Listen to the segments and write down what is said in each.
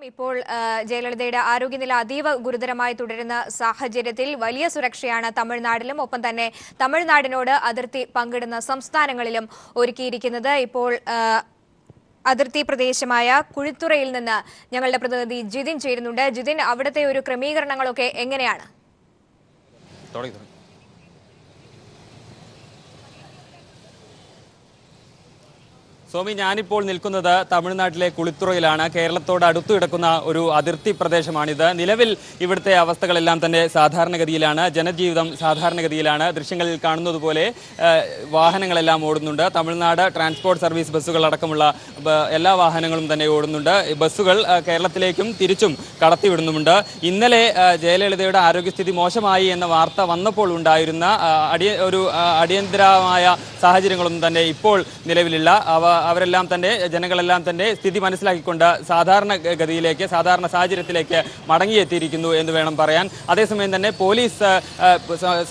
ഇപ്പോൾ ജയലളിതയുടെ ആരോഗ്യനില അതീവ ഗുരുതരമായി തുടരുന്ന സാഹചര്യത്തിൽ വലിയ സുരക്ഷയാണ് തമിഴ്നാട്ടിലും ഒപ്പം തന്നെ തമിഴ്നാടിനോട് അതിർത്തി പങ്കിടുന്ന സംസ്ഥാനങ്ങളിലും ഒരുക്കിയിരിക്കുന്നത്. ഇപ്പോൾ അതിർത്തി പ്രദേശമായ കുഴിത്തുറയിൽ നിന്ന് ഞങ്ങളുടെ പ്രതിനിധി ജിതിൻ ചേരുന്നുണ്ട്. ജിതിൻ, അവിടുത്തെ ഒരു ക്രമീകരണങ്ങളൊക്കെ എങ്ങനെയാണ്? സോമി, ഞാനിപ്പോൾ നിൽക്കുന്നത് തമിഴ്നാട്ടിലെ കുളിത്തുറയിലാണ്. കേരളത്തോട് അടുത്തു കിടക്കുന്ന ഒരു അതിർത്തി പ്രദേശമാണിത്. നിലവിൽ ഇവിടുത്തെ അവസ്ഥകളെല്ലാം തന്നെ സാധാരണഗതിയിലാണ്. ജനജീവിതം സാധാരണഗതിയിലാണ്. ദൃശ്യങ്ങളിൽ കാണുന്നത് പോലെ വാഹനങ്ങളെല്ലാം ഓടുന്നുണ്ട്. തമിഴ്നാട് ട്രാൻസ്പോർട്ട് സർവീസ് ബസ്സുകളടക്കമുള്ള എല്ലാ വാഹനങ്ങളും തന്നെ ഓടുന്നുണ്ട്. ബസ്സുകൾ കേരളത്തിലേക്കും തിരിച്ചും കടത്തിവിടുന്നുമുണ്ട്. ഇന്നലെ ജയലളിതയുടെ ആരോഗ്യസ്ഥിതി മോശമായി എന്ന വാർത്ത വന്നപ്പോൾ ഉണ്ടായിരുന്ന ഒരു അടിയന്തരമായ സാഹചര്യങ്ങളൊന്നും തന്നെ ഇപ്പോൾ നിലവിലില്ല. അവരെല്ലാം തന്നെ ജനങ്ങളെല്ലാം തന്നെ സ്ഥിതി മനസ്സിലാക്കിക്കൊണ്ട് സാധാരണഗതിയിലേക്ക് സാധാരണ സാഹചര്യത്തിലേക്ക് മടങ്ങിയെത്തിയിരിക്കുന്നു എന്ന് വേണം പറയാൻ. അതേസമയം തന്നെ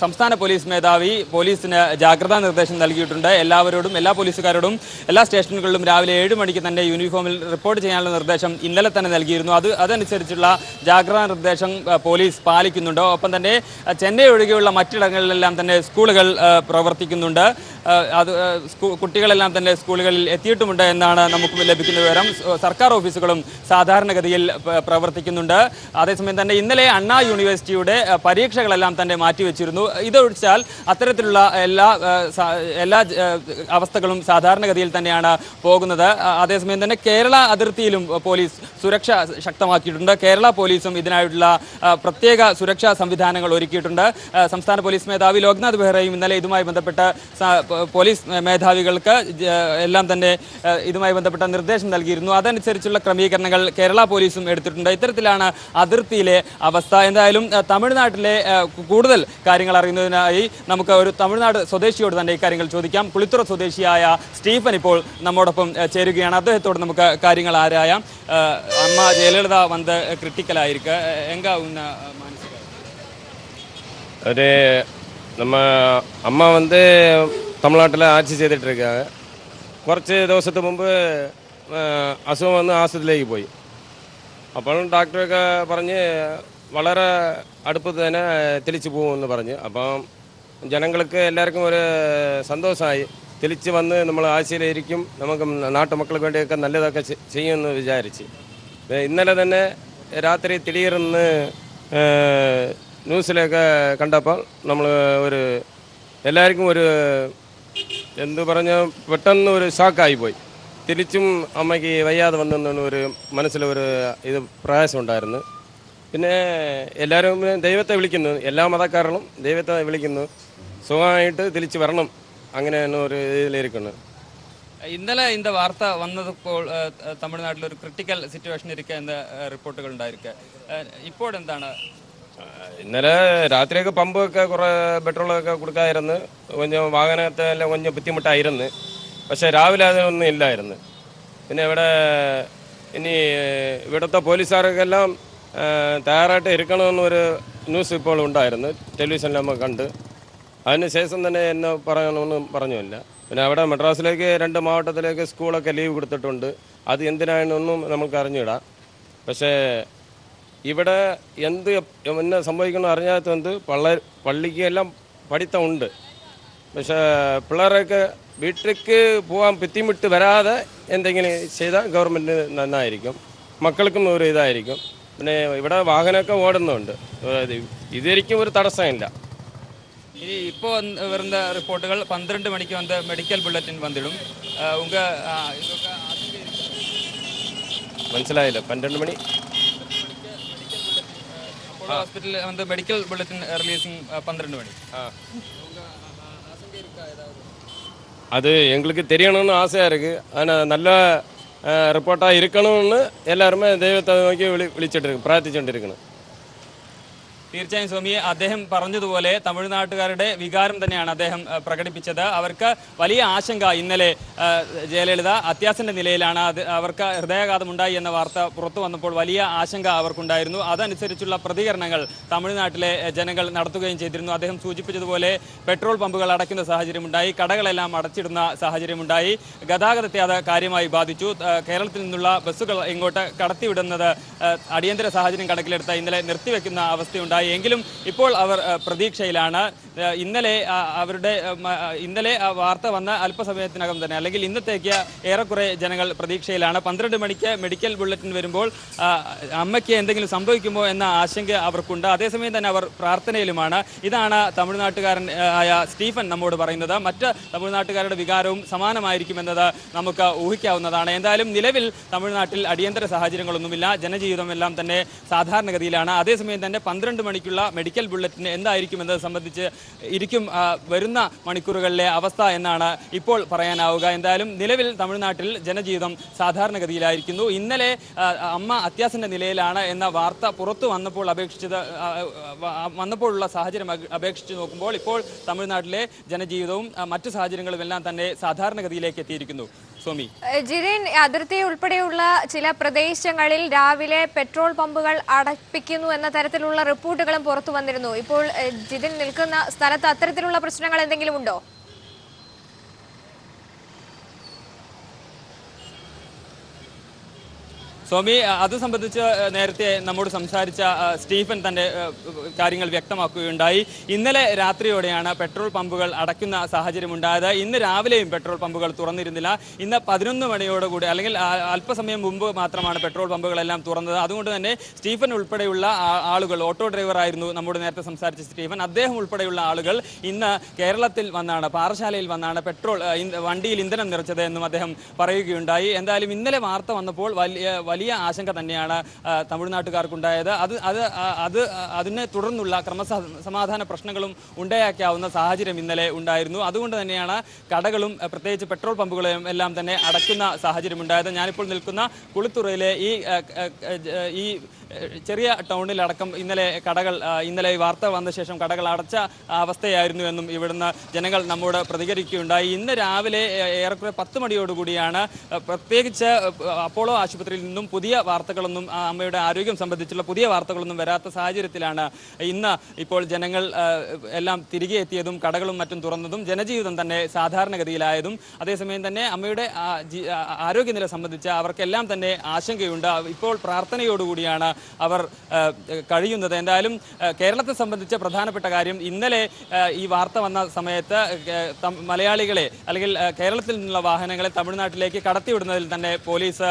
സംസ്ഥാന പോലീസ് മേധാവി പോലീസിന് ജാഗ്രതാ നിർദ്ദേശം നൽകിയിട്ടുണ്ട്. എല്ലാ പോലീസുകാരോടും എല്ലാ സ്റ്റേഷനുകളിലും രാവിലെ 7 മണിക്ക് തന്നെ യൂണിഫോമിൽ റിപ്പോർട്ട് ചെയ്യാനുള്ള നിർദ്ദേശം ഇന്നലെ തന്നെ നൽകിയിരുന്നു. അതനുസരിച്ചുള്ള ജാഗ്രതാ നിർദ്ദേശം പോലീസ് പാലിക്കുന്നുണ്ട്. ഒപ്പം തന്നെ ചെന്നൈ ഒഴികെയുള്ള മറ്റിടങ്ങളിലെല്ലാം തന്നെ സ്കൂളുകൾ പ്രവർത്തിക്കുന്നുണ്ട്. കുട്ടികളെല്ലാം തന്നെ സ്കൂളുകളിൽ എത്തിയിട്ടുമുണ്ട് എന്നാണ് നമുക്ക് ലഭിക്കുന്ന വിവരം. സർക്കാർ ഓഫീസുകളും സാധാരണഗതിയിൽ പ്രവർത്തിക്കുന്നുണ്ട്. അതേസമയം തന്നെ ഇന്നലെ അണ്ണാ യൂണിവേഴ്സിറ്റിയുടെ പരീക്ഷകളെല്ലാം തന്നെ മാറ്റിവെച്ചിരുന്നു. ഇതൊഴിച്ചാൽ അത്തരത്തിലുള്ള എല്ലാ അവസ്ഥകളും സാധാരണഗതിയിൽ തന്നെയാണ് പോകുന്നത്. അതേസമയം തന്നെ കേരള അതിർത്തിയിലും പോലീസ് സുരക്ഷ ശക്തമാക്കിയിട്ടുണ്ട്. കേരള പോലീസും ഇതിനായിട്ടുള്ള പ്രത്യേക സുരക്ഷാ സംവിധാനങ്ങൾ ഒരുക്കിയിട്ടുണ്ട്. സംസ്ഥാന പോലീസ് മേധാവി ലോക്നാഥ് ബെഹ്റയും ഇന്നലെ ഇതുമായി ബന്ധപ്പെട്ട് പോലീസ് മേധാവികൾക്ക് എല്ലാം തന്നെ ഇതുമായി ബന്ധപ്പെട്ട നിർദ്ദേശം നൽകിയിരുന്നു. അതനുസരിച്ചുള്ള ക്രമീകരണങ്ങൾ കേരള പോലീസും എടുത്തിട്ടുണ്ട്. ഇത്തരത്തിലാണ് അതിർത്തിയിലെ അവസ്ഥ. എന്തായാലും തമിഴ്നാട്ടിലെ കൂടുതൽ കാര്യങ്ങൾ അറിയുന്നതിനായി നമുക്ക് ഒരു തമിഴ്നാട് സ്വദേശിയോട് തന്നെ ഇക്കാര്യങ്ങൾ ചോദിക്കാം. കുളിത്തുറ സ്വദേശിയായ സ്റ്റീഫൻ ഇപ്പോൾ നമ്മോടൊപ്പം ചേരുകയാണ്. അദ്ദേഹത്തോട് നമുക്ക് കാര്യങ്ങൾ ആരായാം. അമ്മ ജയലളിത വന്ന് ക്രിട്ടിക്കലായിരിക്ക എങ്ക ഉന്ന മാനസിക ஒரு நம்ம அம்மா வந்து தமிழ்நாட்டில் ஆட்சி செய்துட்டு இருக்காங்க. കുറച്ച് ദിവസത്തിന് മുമ്പ് അസുഖം വന്ന് ആശുപത്രിയിലേക്ക് പോയി. അപ്പോൾ ഡോക്ടറൊക്കെ പറഞ്ഞ് വളരെ അടുപ്പത്ത് തന്നെ തിരിച്ചു പോകുമെന്ന് പറഞ്ഞ്. അപ്പം ജനങ്ങൾക്ക് എല്ലാവർക്കും ഒരു സന്തോഷമായി. തിരിച്ച് വന്ന് നമ്മൾ ആശയിലിരിക്കും, നമുക്ക് നാട്ടുമക്കൾക്ക് വേണ്ടിയൊക്കെ നല്ലതൊക്കെ ചെയ്യുമെന്ന് വിചാരിച്ച്. ഇന്നലെ തന്നെ രാത്രി തിടീർന്ന് ന്യൂസിലൊക്കെ കണ്ടപ്പോൾ നമ്മൾ എല്ലാവർക്കും ഒരു എന്ത് പറഞ്ഞ പെട്ടെന്ന് ഒരു ഷോക്കായിപ്പോയി. തിരിച്ചും അമ്മയ്ക്ക് വയ്യാതെ വന്നെന്ന് ഒരു മനസ്സിലൊരു പ്രയാസം ഉണ്ടായിരുന്നു. പിന്നെ എല്ലാവരും ദൈവത്തെ വിളിക്കുന്നു, എല്ലാ മതക്കാരും ദൈവത്തെ വിളിക്കുന്നു, സുഖമായിട്ട് തിരിച്ചു വരണം, അങ്ങനെയാണ് ഒരു ഇതിലിരിക്കുന്നത്. ഇന്നലെ இந்த വാർത്ത വന്നപ്പോൾ തമിഴ്നാട്ടിൽ ഒരു ക്രിട്ടിക്കൽ സിറ്റുവേഷൻ ഇരിക്കുക എന്ന റിപ്പോർട്ടുകൾ ഉണ്ടായിരിക്കുക. ഇപ്പോൾ എന്താണ്? ഇന്നലെ രാത്രിയൊക്കെ പമ്പൊക്കെ കുറേ പെട്രോളൊക്കെ കൊടുക്കാമായിരുന്നു. കൊഞ്ചം വാഹനത്തെല്ലാം കൊഞ്ചം ബുദ്ധിമുട്ടായിരുന്നു. പക്ഷേ രാവിലെ അതൊന്നും ഇല്ലായിരുന്നു. പിന്നെ ഇവിടുത്തെ പോലീസുകാർക്കെല്ലാം തയ്യാറായിട്ട് ഇരിക്കണമെന്നൊരു ന്യൂസ് ഇപ്പോൾ ഉണ്ടായിരുന്നു. ടെലിവിഷനിൽ നമ്മൾ കണ്ട്. അതിന് ശേഷം തന്നെ എന്നെ പറയണമെന്നും പറഞ്ഞില്ല. പിന്നെ അവിടെ മദ്രാസിലേക്ക് 2 മാവട്ടത്തിലേക്ക് സ്കൂളൊക്കെ ലീവ് കൊടുത്തിട്ടുണ്ട്. അത് എന്തിനാണെന്നൊന്നും നമുക്ക് അറിഞ്ഞിടാം. പക്ഷേ ഇവിടെ എന്ത് എന്നെ സംഭവിക്കണം അറിയാത്തത് പള്ളിക്ക് എല്ലാം പഠിത്തമുണ്ട്. പക്ഷേ പിള്ളേരൊക്കെ വീട്ടിലേക്ക് പോകാൻ ബുദ്ധിമുട്ട് വരാതെ എന്തെങ്കിലും ചെയ്താൽ ഗവൺമെൻറ് നന്നായിരിക്കും, മക്കൾക്കും ഒരു ഇതായിരിക്കും. പിന്നെ ഇവിടെ വാഹനമൊക്കെ ഓടുന്നുണ്ട്. ഇതൊരിക്കും ഒരു തടസ്സമില്ല. ഇനി ഇപ്പോൾ വരുന്ന റിപ്പോർട്ടുകൾ 12 മണിക്ക് വന്ന് മെഡിക്കൽ ബുള്ളറ്റിൻ വന്നിടും. മനസ്സിലായില്ല? 12 മണി ஹாஸ்பிட்டல் வந்து மெடிக்கல் புல்லட்டின் ரிலீசிங் 12 மணி. அது எங்களுக்கு தெரியணும்னு ஆசையாக இருக்குது. ஆனால் நல்ல ரிப்போர்ட்டாக இருக்கணும்னு எல்லாருமே தெய்வத்தை நோக்கி விழிச்சிட்டு இருக்கு, பிரார்த்திச்சுட்டு இருக்கணும். തീർച്ചയായും സ്വാമി, അദ്ദേഹം പറഞ്ഞതുപോലെ തമിഴ്നാട്ടുകാരുടെ വികാരം തന്നെയാണ് അദ്ദേഹം പ്രകടിപ്പിച്ചത്. അവർക്ക് വലിയ ആശങ്ക ഇന്നലെ ജയലളിത അത്യാസന്ന നിലയിലാണ്, അവർക്ക് ഹൃദയാഘാതമുണ്ടായി എന്ന വാർത്ത പുറത്തു വന്നപ്പോൾ വലിയ ആശങ്ക അവർക്കുണ്ടായിരുന്നു. അതനുസരിച്ചുള്ള പ്രതികരണങ്ങൾ തമിഴ്നാട്ടിലെ ജനങ്ങൾ നടത്തുകയും ചെയ്തിരുന്നു. അദ്ദേഹം സൂചിപ്പിച്ചതുപോലെ പെട്രോൾ പമ്പുകൾ അടയ്ക്കുന്ന സാഹചര്യമുണ്ടായി, കടകളെല്ലാം അടച്ചിടുന്ന സാഹചര്യമുണ്ടായി, ഗതാഗതത്തെ അത് കാര്യമായി ബാധിച്ചു. കേരളത്തിൽ നിന്നുള്ള ബസ്സുകൾ ഇങ്ങോട്ട് കടത്തിവിടുന്നത് അടിയന്തര സാഹചര്യം കണക്കിലെടുത്ത് ഇന്നലെ നിർത്തിവെക്കുന്ന അവസ്ഥയുണ്ടായി. എങ്കിലും ഇപ്പോൾ അവർ പ്രതീക്ഷയിലാണ്. ഇന്നലെ വാർത്ത വന്ന അല്പസമയത്തിനകം തന്നെ, അല്ലെങ്കിൽ ഇന്നത്തേക്ക് ഏറെക്കുറെ ജനങ്ങൾ പ്രതീക്ഷയിലാണ്. 12 മണിക്ക് മെഡിക്കൽ ബുള്ളറ്റിൻ വരുമ്പോൾ അമ്മയ്ക്ക് എന്തെങ്കിലും സംഭവിക്കുമോ എന്ന ആശങ്ക അവർക്കുണ്ട്. അതേസമയം തന്നെ അവർ പ്രാർത്ഥനയിലുമാണ്. ഇതാണ് തമിഴ്നാട്ടുകാരൻ ആയ സ്റ്റീഫൻ നമ്മോട് പറയുന്നത്. മറ്റ് തമിഴ്നാട്ടുകാരുടെ വികാരവും സമാനമായിരിക്കുമെന്നത് നമുക്ക് ഊഹിക്കാവുന്നതാണ്. എന്തായാലും നിലവിൽ തമിഴ്നാട്ടിൽ അടിയന്തര സാഹചര്യങ്ങളൊന്നുമില്ല, ജനജീവിതം എല്ലാം തന്നെ സാധാരണഗതിയിലാണ്. അതേസമയം തന്നെ 12 മണിക്കുള്ള മെഡിക്കൽ ബുള്ളറ്റിന് എന്തായിരിക്കുമെന്നത് സംബന്ധിച്ച് വരുന്ന മണിക്കൂറുകളിലെ അവസ്ഥ എന്നാണ് ഇപ്പോൾ പറയാനാവുക. എന്തായാലും നിലവിൽ തമിഴ്നാട്ടിൽ ജനജീവിതം സാധാരണഗതിയിലായിരിക്കുന്നു. ഇന്നലെ അമ്മ അത്യാസന്ന നിലയിലാണ് എന്ന വാർത്ത പുറത്തു വന്നപ്പോഴുള്ള സാഹചര്യം അപേക്ഷിച്ച് നോക്കുമ്പോൾ ഇപ്പോൾ തമിഴ്നാട്ടിലെ ജനജീവിതവും മറ്റു സാഹചര്യങ്ങളും എല്ലാം തന്നെ സാധാരണഗതിയിലേക്ക് എത്തിയിരിക്കുന്നു. സ്വാമി, ജിതിൻ, അതിർത്തി ഉൾപ്പെടെയുള്ള ചില പ്രദേശങ്ങളിൽ രാവിലെ പെട്രോൾ പമ്പുകൾ അടപ്പിക്കുന്നു എന്ന തരത്തിലുള്ള റിപ്പോർട്ടുകളും പുറത്തു വന്നിരുന്നു. ഇപ്പോൾ ജിതിൻ നിൽക്കുന്ന സ്ഥലത്ത് അത്തരത്തിലുള്ള പ്രശ്നങ്ങൾ എന്തെങ്കിലും ഉണ്ടോ? സ്വാമി, അത് സംബന്ധിച്ച് നേരത്തെ നമ്മോട് സംസാരിച്ച സ്റ്റീഫൻ തന്റെ കാര്യങ്ങൾ വ്യക്തമാക്കുകയുണ്ടായി. ഇന്നലെ രാത്രിയോടെയാണ് പെട്രോൾ പമ്പുകൾ അടയ്ക്കുന്ന സാഹചര്യമുണ്ടായത്. ഇന്ന് രാവിലെയും പെട്രോൾ പമ്പുകൾ തുറന്നിരുന്നില്ല. ഇന്ന് 11 മണിയോടുകൂടി, അല്ലെങ്കിൽ അല്പസമയം മുമ്പ് മാത്രമാണ് പെട്രോൾ പമ്പുകളെല്ലാം തുറന്നത്. അതുകൊണ്ട് തന്നെ സ്റ്റീഫൻ ഉൾപ്പെടെയുള്ള ആളുകൾ, ഓട്ടോ ഡ്രൈവറായിരുന്നു നമ്മോട് നേരത്തെ സംസാരിച്ച സ്റ്റീഫൻ, അദ്ദേഹം ഉൾപ്പെടെയുള്ള ആളുകൾ ഇന്ന് കേരളത്തിൽ വന്നാണ്, പാറശാലയിൽ വന്നാണ് വണ്ടിയിൽ ഇന്ധനം നിറച്ചത് എന്നും അദ്ദേഹം പറയുകയുണ്ടായി. എന്തായാലും ഇന്നലെ വാർത്ത വന്നപ്പോൾ വലിയ ആശങ്ക തന്നെയാണ് തമിഴ്നാട്ടുകാർക്കുണ്ടായത്. അതിനെ തുടർന്നുള്ള ക്രമസമാധാന പ്രശ്നങ്ങളും ഉണ്ടാക്കാവുന്ന സാഹചര്യം ഇന്നലെ ഉണ്ടായിരുന്നു. അതുകൊണ്ട് തന്നെയാണ് കടകളും പ്രത്യേകിച്ച് പെട്രോൾ പമ്പുകളും എല്ലാം തന്നെ അടയ്ക്കുന്ന സാഹചര്യമുണ്ടായത്. ഞാനിപ്പോൾ നിൽക്കുന്ന കുളിത്തുറയിലെ ഈ ചെറിയ ടൗണിലടക്കം ഇന്നലെ വാർത്ത വന്ന ശേഷം കടകൾ അടച്ച അവസ്ഥയായിരുന്നു എന്നും ഇവിടുന്ന് ജനങ്ങൾ നമ്മോട് പ്രതികരിക്കുകയുണ്ടായി. ഇന്ന് രാവിലെ ഏറെക്കുറെ 10 മണിയോടുകൂടിയാണ് പ്രത്യേകിച്ച് അപ്പോളോ ആശുപത്രിയിൽ നിന്നും പുതിയ വാർത്തകളൊന്നും, അമ്മയുടെ ആരോഗ്യം സംബന്ധിച്ചുള്ള പുതിയ വാർത്തകളൊന്നും വരാത്ത സാഹചര്യത്തിലാണ് ഇന്ന് ഇപ്പോൾ ജനങ്ങൾ എല്ലാം തിരികെ എത്തിയതും കടകളും മറ്റും തുറന്നതും ജനജീവിതം തന്നെ സാധാരണഗതിയിലായതും. അതേസമയം തന്നെ അമ്മയുടെ ആരോഗ്യനില സംബന്ധിച്ച് അവർക്കെല്ലാം തന്നെ ആശങ്കയുണ്ട്. ഇപ്പോൾ പ്രാർത്ഥനയോടുകൂടിയാണ് അവർ കഴിയുന്നത്. എന്തായാലും കേരളത്തെ സംബന്ധിച്ച് പ്രധാനപ്പെട്ട കാര്യം, ഇന്നലെ ഈ വാർത്ത വന്ന സമയത്ത് മലയാളികളെ, അല്ലെങ്കിൽ കേരളത്തിൽ നിന്നുള്ള വാഹനങ്ങളെ തമിഴ്നാട്ടിലേക്ക് കടത്തിവിടുന്നതിൽ തന്നെ പോലീസ്,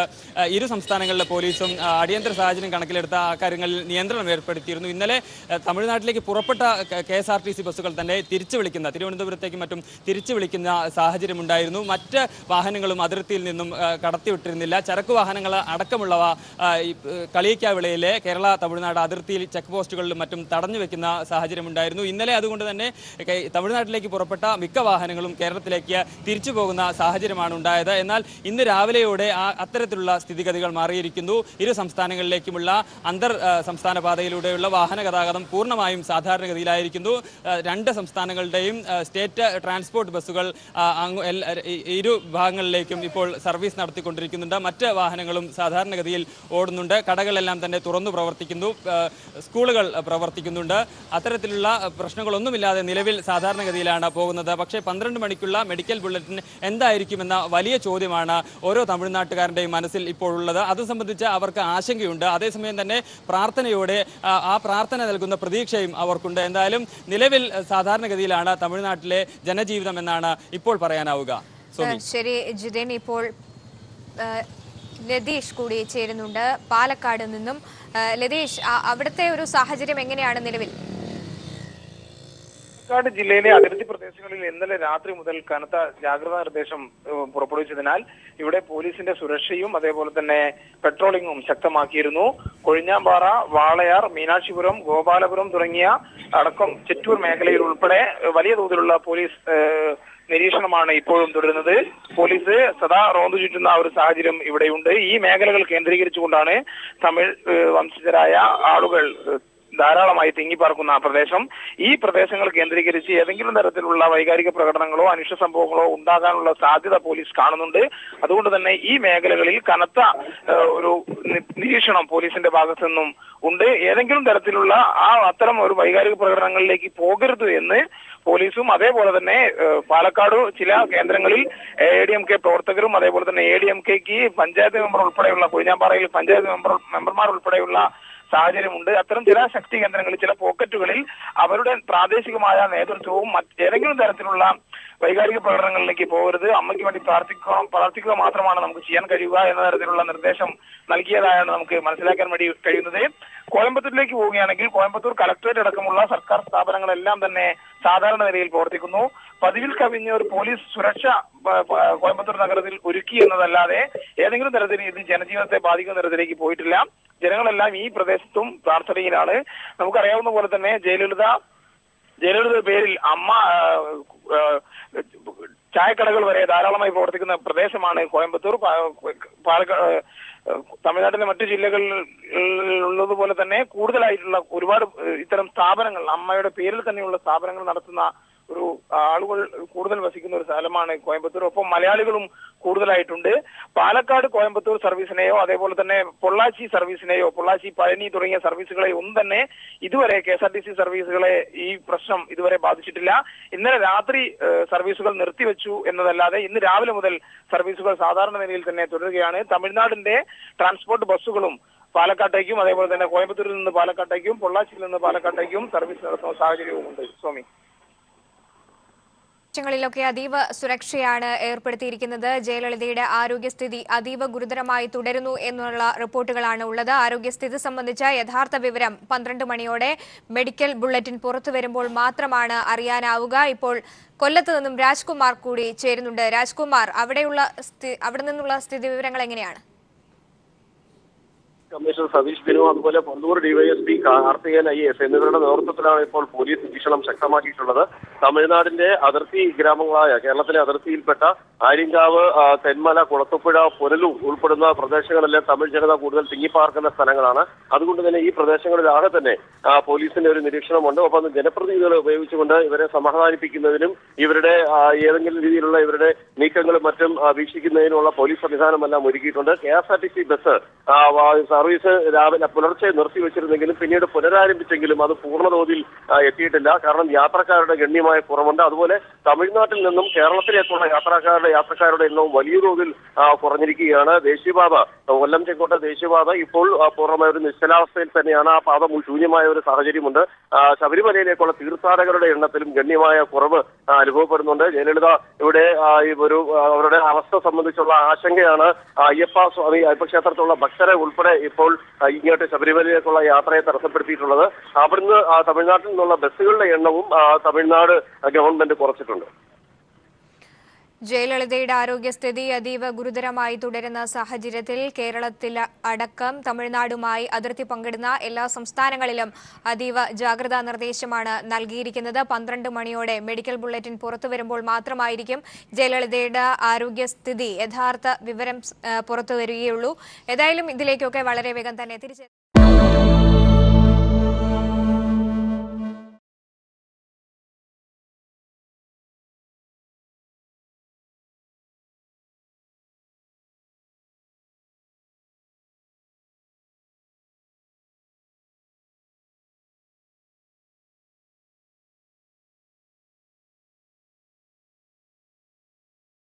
ഇരു സംസ്ഥാനങ്ങളിലെ പോലീസും അടിയന്തര സാഹചര്യം കണക്കിലെടുത്ത ആ കാര്യങ്ങളിൽ നിയന്ത്രണം ഏർപ്പെടുത്തിയിരുന്നു. ഇന്നലെ തമിഴ്നാട്ടിലേക്ക് പുറപ്പെട്ട KSRTC ബസ്സുകൾ തന്നെ തിരുവനന്തപുരത്തേക്കും മറ്റും തിരിച്ചു വിളിക്കുന്ന സാഹചര്യമുണ്ടായിരുന്നു. മറ്റ് വാഹനങ്ങളും അതിർത്തിയിൽ നിന്നും കടത്തിവിട്ടിരുന്നില്ല. ചരക്കു വാഹനങ്ങൾ അടക്കമുള്ളവ കളിയിക്കാവിളയിലെ കേരള തമിഴ്നാട് അതിർത്തിയിൽ ചെക്ക് പോസ്റ്റുകളിലും മറ്റും തടഞ്ഞു വെക്കുന്ന സാഹചര്യമുണ്ടായിരുന്നു. ഇന്നലെ അതുകൊണ്ട് തന്നെ തമിഴ്നാട്ടിലേക്ക് പുറപ്പെട്ട മിക്ക വാഹനങ്ങളും കേരളത്തിലേക്ക് തിരിച്ചു പോകുന്ന സാഹചര്യമാണ് ഉണ്ടായത്. എന്നാൽ ഇന്ന് രാവിലെയോടെ അത്തരത്തിലുള്ള സ്ഥിതിഗതികൾ മാറിയിരിക്കുന്നു. ഇരു സംസ്ഥാനങ്ങളിലേക്കുമുള്ള അന്തർ സംസ്ഥാന പാതയിലൂടെയുള്ള വാഹന ഗതാഗതം പൂർണ്ണമായും സാധാരണഗതിയിലായിരിക്കുന്നു. രണ്ട് സംസ്ഥാനങ്ങളുടെയും സ്റ്റേറ്റ് ട്രാൻസ്പോർട്ട് ബസ്സുകൾ ഇരു ഭാഗങ്ങളിലേക്കും ഇപ്പോൾ സർവീസ് നടത്തിക്കൊണ്ടിരിക്കുന്നുണ്ട്. മറ്റ് വാഹനങ്ങളും സാധാരണഗതിയിൽ ഓടുന്നുണ്ട്. കടകളെല്ലാം തന്നെ തുറന്നു പ്രവർത്തിക്കുന്നു. സ്കൂളുകൾ പ്രവർത്തിക്കുന്നുണ്ട്. അത്തരത്തിലുള്ള പ്രശ്നങ്ങളൊന്നുമില്ലാതെ നിലവിൽ സാധാരണഗതിയിലാണ് പോകുന്നത്. പക്ഷേ 12 മണിക്കുള്ള മെഡിക്കൽ ബുള്ളറ്റിൻ എന്തായിരിക്കുമെന്ന വലിയ ചോദ്യമാണ് ഓരോ തമിഴ്നാട്ടുകാരൻ്റെയും മനസ്സിൽ ഇപ്പോൾ ഉള്ളത്. അത് സംബന്ധിച്ച് അവർക്ക് ആശങ്കയുണ്ട്. അതേസമയം തന്നെ പ്രാർത്ഥനയോടെ ആ പ്രാർത്ഥന നൽകുന്ന പ്രതീക്ഷയും അവർക്കുണ്ട്. എന്തായാലും നിലവിൽ സാധാരണഗതിയിലാണ് തമിഴ്നാട്ടിലെ ജനജീവിതം എന്നാണ് ഇപ്പോൾ പറയാനാവുക. ശരി ജിതേൻ, ഇപ്പോൾ ലതീഷ് കൂടി ചേരുന്നുണ്ട് പാലക്കാട് നിന്നും. ലതീഷ്, അവിടുത്തെ ഒരു സാഹചര്യം എങ്ങനെയാണ് നിലവിൽ? പാലക്കാട് ജില്ലയിലെ അതിർത്തി പ്രദേശങ്ങളിൽ ഇന്നലെ രാത്രി മുതൽ കനത്ത ജാഗ്രതാ നിർദ്ദേശം പുറപ്പെടുവിച്ചതിനാൽ ഇവിടെ പോലീസിന്റെ സുരക്ഷയും അതേപോലെ തന്നെ പെട്രോളിംഗും ശക്തമാക്കിയിരുന്നു. കൊഴിഞ്ഞാമ്പാറ, വാളയാർ, മീനാക്ഷിപുരം, ഗോപാലപുരം തുടങ്ങിയ അടക്കം ചിറ്റൂർ മേഖലയിൽ ഉൾപ്പെടെ വലിയ തോതിലുള്ള പോലീസ് നിരീക്ഷണമാണ് ഇപ്പോഴും തുടരുന്നത്. പോലീസ് സദാ റോന്തു ചുറ്റുന്ന ഒരു സാഹചര്യം ഇവിടെയുണ്ട്. ഈ മേഖലകൾ കേന്ദ്രീകരിച്ചുകൊണ്ടാണ് തമിഴ് വംശജരായ ആളുകൾ ധാരാളമായി തിങ്ങിപ്പാർക്കുന്ന പ്രദേശം. ഈ പ്രദേശങ്ങൾ കേന്ദ്രീകരിച്ച് ഏതെങ്കിലും തരത്തിലുള്ള വൈകാരിക പ്രകടനങ്ങളോ അനിഷ്ട സംഭവങ്ങളോ ഉണ്ടാകാനുള്ള സാധ്യത പോലീസ് കാണുന്നുണ്ട്. അതുകൊണ്ട് തന്നെ ഈ മേഖലകളിൽ കനത്ത ഒരു നിരീക്ഷണം പോലീസിന്റെ ഭാഗത്തു നിന്നും ഉണ്ട്. ഏതെങ്കിലും തരത്തിലുള്ള അത്തരം ഒരു വൈകാരിക പ്രകടനങ്ങളിലേക്ക് പോകരുത് എന്ന് പോലീസും അതേപോലെ തന്നെ പാലക്കാട് ചില കേന്ദ്രങ്ങളിൽ ADMK പ്രവർത്തകരും അതേപോലെ തന്നെ ADMKക്ക് പഞ്ചായത്ത് മെമ്പർ ഉൾപ്പെടെയുള്ള കൊഴിഞ്ഞാമ്പാറയിൽ പഞ്ചായത്ത് മെമ്പർമാർ ഉൾപ്പെടെയുള്ള സാഹചര്യമുണ്ട്. അത്തരം ചില ശക്തി കേന്ദ്രങ്ങളിൽ ചില പോക്കറ്റുകളിൽ അവരുടെ പ്രാദേശികമായ നേതൃത്വവും ഏതെങ്കിലും തരത്തിലുള്ള വൈകാരിക പ്രകടനങ്ങളിലേക്ക് പോകരുത്, അമ്മയ്ക്ക് വേണ്ടി പ്രാർത്ഥിക്കുക മാത്രമാണ് നമുക്ക് ചെയ്യാൻ കഴിയുക എന്ന തരത്തിലുള്ള നിർദ്ദേശം നൽകിയതായാണ് നമുക്ക് മനസ്സിലാക്കാൻ വേണ്ടി കഴിയുന്നത്. കോയമ്പത്തൂരിലേക്ക് പോവുകയാണെങ്കിൽ കോയമ്പത്തൂർ കളക്ടറേറ്റ് അടക്കമുള്ള സർക്കാർ സ്ഥാപനങ്ങളെല്ലാം തന്നെ സാധാരണ നിലയിൽ പ്രവർത്തിക്കുന്നു. പതിവിൽ കവിഞ്ഞ ഒരു പോലീസ് സുരക്ഷ കോയമ്പത്തൂർ നഗരത്തിൽ ഒരുക്കി എന്നതല്ലാതെ ഏതെങ്കിലും തരത്തിൽ ഇത് ജനജീവിതത്തെ ബാധിക്കുന്ന തരത്തിലേക്ക് പോയിട്ടില്ല. ജനങ്ങളെല്ലാം ഈ പ്രദേശത്തും പ്രാർത്ഥനയിലാണ്. നമുക്കറിയാവുന്ന പോലെ തന്നെ ജയലളിത പേരിൽ അമ്മ ചായക്കടകൾ വരെ ധാരാളമായി പ്രവർത്തിക്കുന്ന പ്രദേശമാണ് കോയമ്പത്തൂർ. പാലക്കാട് തമിഴ്നാട്ടിലെ മറ്റു ജില്ലകളിൽ ഉള്ളതുപോലെ തന്നെ കൂടുതലായിട്ടുള്ള ഒരുപാട് ഇത്തരം സ്ഥാപനങ്ങൾ അമ്മയുടെ പേരിൽ തന്നെയുള്ള സ്ഥാപനങ്ങൾ നടത്തുന്ന ഒരു ആളുകൾ കൂടുതൽ വസിക്കുന്ന ഒരു സ്ഥലമാണ് കോയമ്പത്തൂർ. ഒപ്പം മലയാളികളും കൂടുതലായിട്ടുണ്ട്. പാലക്കാട് കോയമ്പത്തൂർ സർവീസിനെയോ അതേപോലെ തന്നെ പൊള്ളാച്ചി സർവീസിനെയോ പൊള്ളാച്ചി പഴനി തുടങ്ങിയ സർവീസുകളെ ഒന്നും തന്നെ ഇതുവരെ KSRTC സർവീസുകളെ ഈ പ്രശ്നം ഇതുവരെ ബാധിച്ചിട്ടില്ല. ഇന്നലെ രാത്രി സർവീസുകൾ നിർത്തിവെച്ചു എന്നതല്ലാതെ ഇന്ന് രാവിലെ മുതൽ സർവീസുകൾ സാധാരണ നിലയിൽ തന്നെ തുടരുകയാണ്. തമിഴ്നാടിന്റെ ട്രാൻസ്പോർട്ട് ബസ്സുകളും പാലക്കാട്ടേക്കും അതേപോലെ തന്നെ കോയമ്പത്തൂരിൽ നിന്ന് പാലക്കാട്ടേക്കും പൊള്ളാച്ചിയിൽ നിന്ന് പാലക്കാട്ടേക്കും സർവീസ് നടത്തുന്ന സാഹചര്യവുമുണ്ട്. സ്വാമി, ങ്ങളിലൊക്കെ അതീവ സുരക്ഷയാണ് ഏർപ്പെടുത്തിയിരിക്കുന്നത്. ജയലളിതയുടെ ആരോഗ്യസ്ഥിതി അതീവ ഗുരുതരമായി തുടരുന്നു എന്നുള്ള റിപ്പോർട്ടുകളാണ് ഉള്ളത്. ആരോഗ്യസ്ഥിതി സംബന്ധിച്ച യഥാർത്ഥ വിവരം 12 മണിയോടെ മെഡിക്കൽ ബുള്ളറ്റിൻ പുറത്തു വരുമ്പോൾ മാത്രമാണ് അറിയാനാവുക. ഇപ്പോൾ കൊല്ലത്ത് നിന്നും രാജ്കുമാർ കൂടി ചേരുന്നുണ്ട്. രാജ്കുമാർ, അവിടെ നിന്നുള്ള സ്ഥിതി വിവരങ്ങൾ എങ്ങനെയാണ്? കമ്മീഷണർ സതീഷ് ബിനു അതുപോലെ പൊന്തൂർ DYSP കാർത്തികൻ IAS എന്നിവരുടെ നേതൃത്വത്തിലാണ് ഇപ്പോൾ പോലീസ് നിരീക്ഷണം ശക്തമാക്കിയിട്ടുള്ളത്. തമിഴ്നാടിന്റെ അതിർത്തി ഗ്രാമങ്ങളായ കേരളത്തിലെ അതിർത്തിയിൽപ്പെട്ട ആര്യങ്കാവ്, തെന്മല, കുളത്തുപുഴ, പുനലൂർ ഉൾപ്പെടുന്ന പ്രദേശങ്ങളിലെ തമിഴ് ജനത കൂടുതൽ തിങ്ങിപ്പാർക്കുന്ന സ്ഥലങ്ങളാണ്. അതുകൊണ്ട് തന്നെ ഈ പ്രദേശങ്ങളിലാകെ തന്നെ പോലീസിന്റെ ഒരു നിരീക്ഷണമുണ്ട്. ഒപ്പം ജനപ്രതിനിധികളെ ഉപയോഗിച്ചുകൊണ്ട് ഇവരെ സമാധാനിപ്പിക്കുന്നതിനും ഇവരുടെ ഏതെങ്കിലും രീതിയിലുള്ള ഇവരുടെ നീക്കങ്ങളും മറ്റും വീക്ഷിക്കുന്നതിനുള്ള പോലീസ് സംവിധാനമെല്ലാം ഒരുക്കിയിട്ടുണ്ട്. KSRTC ബസ് സർവീസ് രാവിലെ പുലർച്ചെ നിർത്തിവെച്ചിരുന്നെങ്കിലും പിന്നീട് പുനരാരംഭിച്ചെങ്കിലും അത് പൂർണ്ണതോതിൽ എത്തിയിട്ടില്ല. കാരണം യാത്രക്കാരുടെ ഗണ്യമായ കുറവുണ്ട്. അതുപോലെ തമിഴ്നാട്ടിൽ നിന്നും കേരളത്തിലേക്കുള്ള യാത്രക്കാരുടെ എണ്ണവും വലിയ തോതിൽ കുറഞ്ഞിരിക്കുകയാണ്. ദേശീയപാത കൊല്ലം ചെങ്കോട്ട ദേശീയപാത ഇപ്പോൾ പൂർണ്ണമായ ഒരു നിശ്ചലാവസ്ഥയിൽ തന്നെയാണ്. ആ പാത ശൂന്യമായ ഒരു സാഹചര്യമുണ്ട്. ശബരിമലയിലേക്കുള്ള തീർത്ഥാടകരുടെ എണ്ണത്തിലും ഗണ്യമായ കുറവ് അനുഭവപ്പെടുന്നുണ്ട്. ജയലളിത ഇവിടെ അവരുടെ അവസ്ഥ സംബന്ധിച്ചുള്ള ആശങ്കയാണ് അയ്യപ്പ ക്ഷേത്രത്തിലുള്ള ഭക്തരെ ഉൾപ്പെടെ ഇപ്പോൾ ഇങ്ങോട്ട് ശബരിമലയിലേക്കുള്ള യാത്രയെ തടസ്സപ്പെടുത്തിയിട്ടുള്ളത്. അവിടുന്ന് തമിഴ്നാട്ടിൽ നിന്നുള്ള ബസ്സുകളുടെ എണ്ണവും തമിഴ്നാട് ഗവൺമെന്റ് കുറച്ചിട്ടുണ്ട്. ജയലളിതയുടെ ആരോഗ്യസ്ഥിതി അതീവ ഗുരുതരമായി തുടരുന്ന സാഹചര്യത്തിൽ കേരളത്തിൽ അടക്കം തമിഴ്നാടുമായി അതിർത്തി പങ്കിടുന്ന എല്ലാ സംസ്ഥാനങ്ങളിലും അതീവ ജാഗ്രതാ നിർദ്ദേശമാണ് നൽകിയിരിക്കുന്നത്. 12 മണിയോടെ മെഡിക്കൽ ബുള്ളറ്റിൻ പുറത്തു വരുമ്പോൾ മാത്രമായിരിക്കും ജയലളിതയുടെ ആരോഗ്യസ്ഥിതി യഥാർത്ഥ വിവരം പുറത്തു വരികയുള്ളൂ. ഏതായാലും ഇതിലേക്കൊക്കെ വളരെ വേഗം തന്നെ തിരിച്ച്